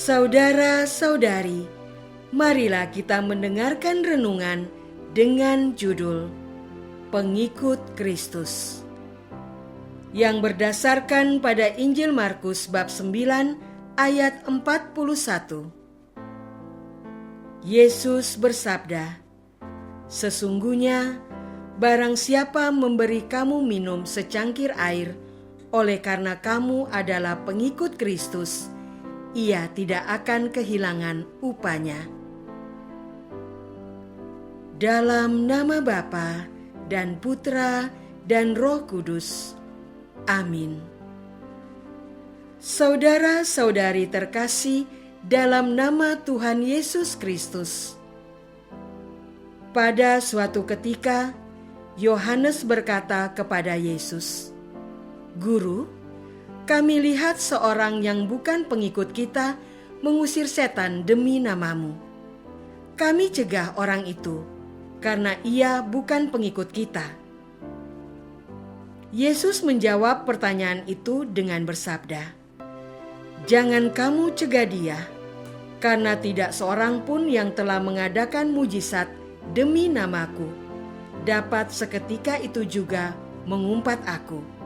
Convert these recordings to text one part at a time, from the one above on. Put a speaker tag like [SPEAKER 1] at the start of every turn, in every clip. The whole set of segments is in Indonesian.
[SPEAKER 1] Saudara-saudari, marilah kita mendengarkan renungan dengan judul Pengikut Kristus, yang berdasarkan pada Injil Markus bab 9 ayat 41. Yesus bersabda, "Sesungguhnya barang siapa memberi kamu minum secangkir air oleh karena kamu adalah pengikut Kristus, ia tidak akan kehilangan upahnya." Dalam nama Bapa dan Putra dan Roh Kudus. Amin. Saudara-saudari terkasih dalam nama Tuhan Yesus Kristus. Pada suatu ketika, Yohanes berkata kepada Yesus, "Guru, kami lihat seorang yang bukan pengikut kita mengusir setan demi namamu. Kami cegah orang itu, karena ia bukan pengikut kita." Yesus menjawab pertanyaan itu dengan bersabda, "Jangan kamu cegah dia, karena tidak seorang pun yang telah mengadakan mujizat demi namaku dapat seketika itu juga mengumpat aku.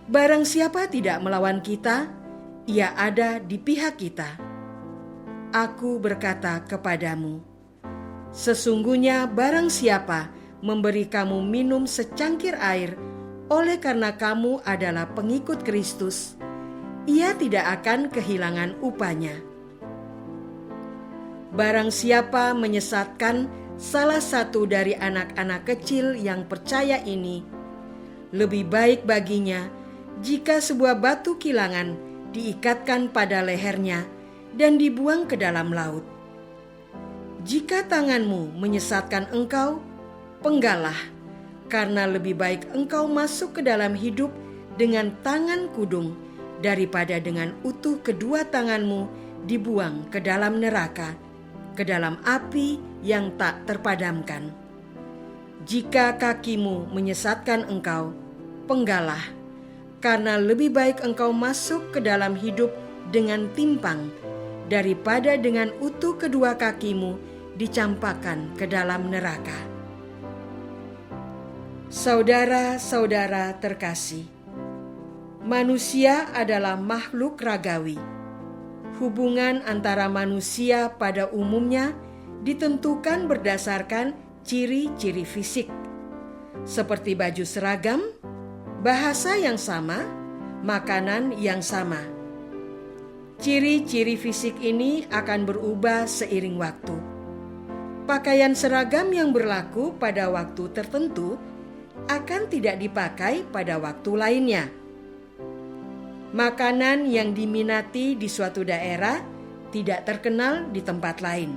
[SPEAKER 1] Barang siapa tidak melawan kita, ia ada di pihak kita. Aku berkata kepadamu, sesungguhnya barang siapa memberi kamu minum secangkir air oleh karena kamu adalah pengikut Kristus, ia tidak akan kehilangan upahnya. Barang siapa menyesatkan salah satu dari anak-anak kecil yang percaya ini, lebih baik baginya jika sebuah batu kilangan diikatkan pada lehernya dan dibuang ke dalam laut. Jika tanganmu menyesatkan engkau, penggalah, karena lebih baik engkau masuk ke dalam hidup dengan tangan kudung daripada dengan utuh kedua tanganmu dibuang ke dalam neraka, ke dalam api yang tak terpadamkan. Jika kakimu menyesatkan engkau, penggalah, karena lebih baik engkau masuk ke dalam hidup dengan timpang daripada dengan utuh kedua kakimu dicampakkan ke dalam neraka." Saudara-saudara terkasih, manusia adalah makhluk ragawi. Hubungan antara manusia pada umumnya ditentukan berdasarkan ciri-ciri fisik, seperti baju seragam, bahasa yang sama, makanan yang sama. Ciri-ciri fisik ini akan berubah seiring waktu. Pakaian seragam yang berlaku pada waktu tertentu akan tidak dipakai pada waktu lainnya. Makanan yang diminati di suatu daerah tidak terkenal di tempat lain.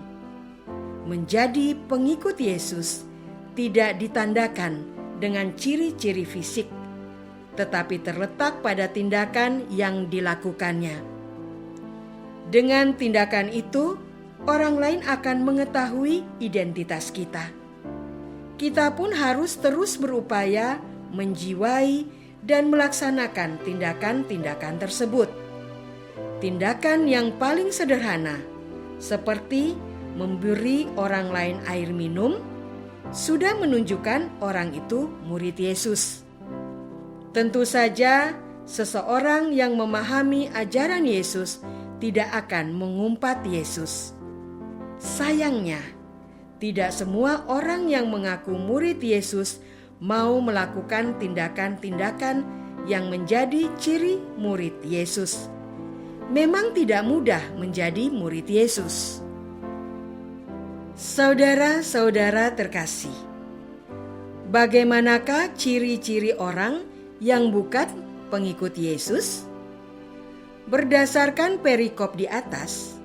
[SPEAKER 1] Menjadi pengikut Yesus tidak ditandakan dengan ciri-ciri fisik, tetapi terletak pada tindakan yang dilakukannya. Dengan tindakan itu, orang lain akan mengetahui identitas kita. Kita pun harus terus berupaya menjiwai dan melaksanakan tindakan-tindakan tersebut. Tindakan yang paling sederhana, seperti memberi orang lain air minum, sudah menunjukkan orang itu murid Yesus. Tentu saja, seseorang yang memahami ajaran Yesus tidak akan mengumpat Yesus. Sayangnya, tidak semua orang yang mengaku murid Yesus mau melakukan tindakan-tindakan yang menjadi ciri murid Yesus. Memang tidak mudah menjadi murid Yesus. Saudara-saudara terkasih, bagaimanakah ciri-ciri orang yang bukan pengikut Yesus? Berdasarkan perikop di atas,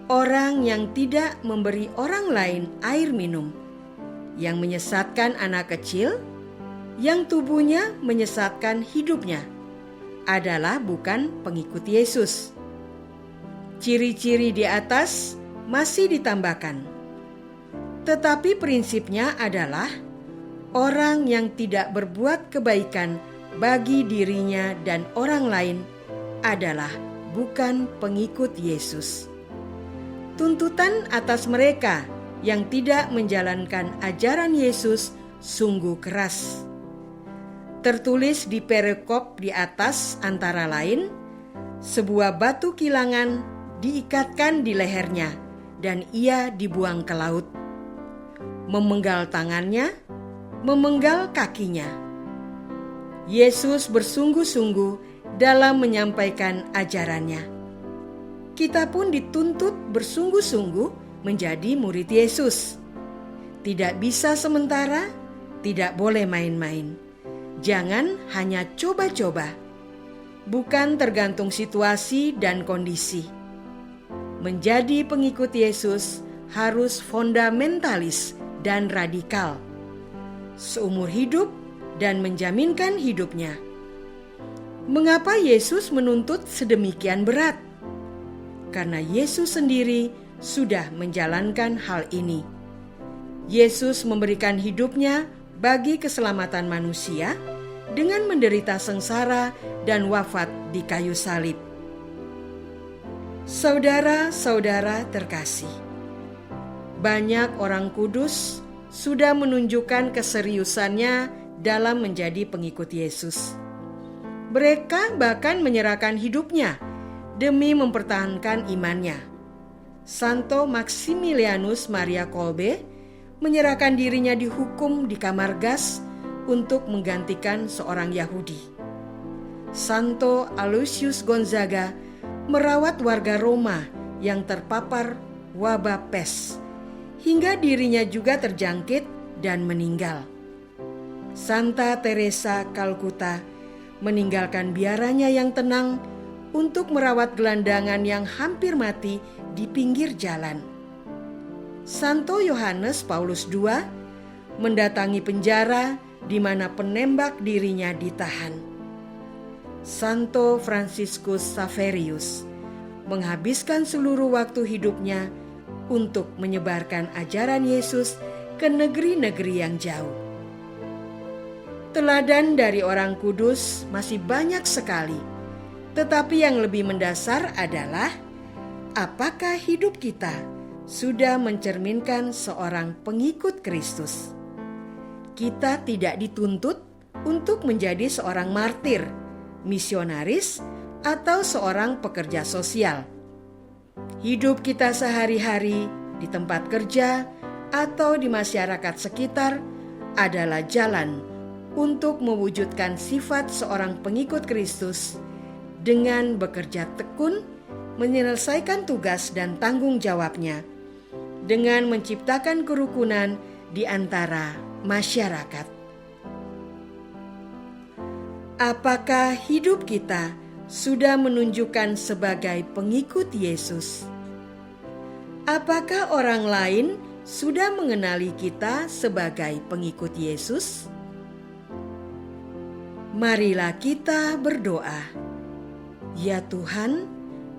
[SPEAKER 1] orang yang tidak memberi orang lain air minum, yang menyesatkan anak kecil, yang tubuhnya menyesatkan hidupnya, adalah bukan pengikut Yesus. Ciri-ciri di atas masih ditambahkan, tetapi prinsipnya adalah orang yang tidak berbuat kebaikan bagi dirinya dan orang lain adalah bukan pengikut Yesus. tuntutan atas mereka yang tidak menjalankan ajaran Yesus sungguh keras. Tertulis di perikop di atas antara lain, sebuah batu kilangan diikatkan di lehernya dan ia dibuang ke laut. Memenggal tangannya, memenggal kakinya. Yesus bersungguh-sungguh dalam menyampaikan ajarannya. Kita pun dituntut bersungguh-sungguh menjadi murid Yesus. Tidak bisa sementara, tidak boleh main-main. Jangan hanya coba-coba, bukan tergantung situasi dan kondisi. Menjadi pengikut Yesus harus fundamentalis dan radikal, seumur hidup dan menjaminkan hidupnya. Mengapa Yesus menuntut sedemikian berat? Karena Yesus sendiri sudah menjalankan hal ini. Yesus memberikan hidupnya bagi keselamatan manusia dengan menderita sengsara dan wafat di kayu salib. Saudara-saudara terkasih, banyak orang kudus sudah menunjukkan keseriusannya dalam menjadi pengikut Yesus. Mereka bahkan menyerahkan hidupnya demi mempertahankan imannya. Santo Maximilianus Maria Kolbe menyerahkan dirinya dihukum di kamar gas untuk menggantikan seorang Yahudi. Santo Aloysius Gonzaga merawat warga Roma yang terpapar wabah pes, hingga dirinya juga terjangkit dan meninggal. Santa Teresa Kalkuta meninggalkan biaranya yang tenang untuk merawat gelandangan yang hampir mati di pinggir jalan. Santo Yohanes Paulus II mendatangi penjara di mana penembak dirinya ditahan. Santo Franciscus Saverius menghabiskan seluruh waktu hidupnya untuk menyebarkan ajaran Yesus ke negeri-negeri yang jauh. Teladan dari orang kudus masih banyak sekali, tetapi yang lebih mendasar adalah apakah hidup kita sudah mencerminkan seorang pengikut Kristus. Kita tidak dituntut untuk menjadi seorang martir, misionaris, atau seorang pekerja sosial. Hidup kita sehari-hari di tempat kerja atau di masyarakat sekitar adalah jalan untuk mewujudkan sifat seorang pengikut Kristus dengan bekerja tekun, menyelesaikan tugas dan tanggung jawabnya, dengan menciptakan kerukunan di antara masyarakat. Apakah hidup kita sudah menunjukkan sebagai pengikut Yesus? Apakah orang lain sudah mengenali kita sebagai pengikut Yesus? Marilah kita berdoa. Ya Tuhan,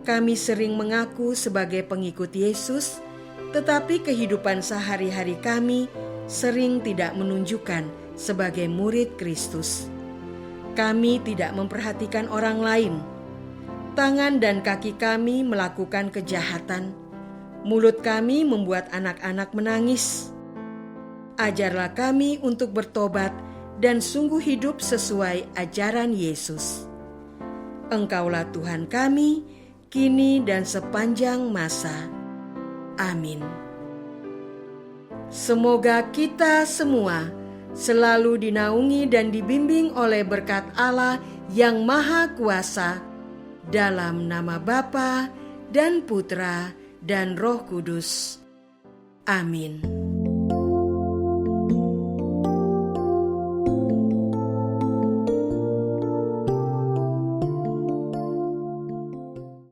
[SPEAKER 1] kami sering mengaku sebagai pengikut Yesus, tetapi kehidupan sehari-hari kami sering tidak menunjukkan sebagai murid Kristus. Kami tidak memperhatikan orang lain. Tangan dan kaki kami melakukan kejahatan. Mulut kami membuat anak-anak menangis. Ajarlah kami untuk bertobat dan sungguh hidup sesuai ajaran Yesus. Engkaulah Tuhan kami, kini dan sepanjang masa. Amin. Semoga kita semua selalu dinaungi dan dibimbing oleh berkat Allah yang Maha Kuasa, dalam nama Bapa dan Putra dan Roh Kudus. Amin.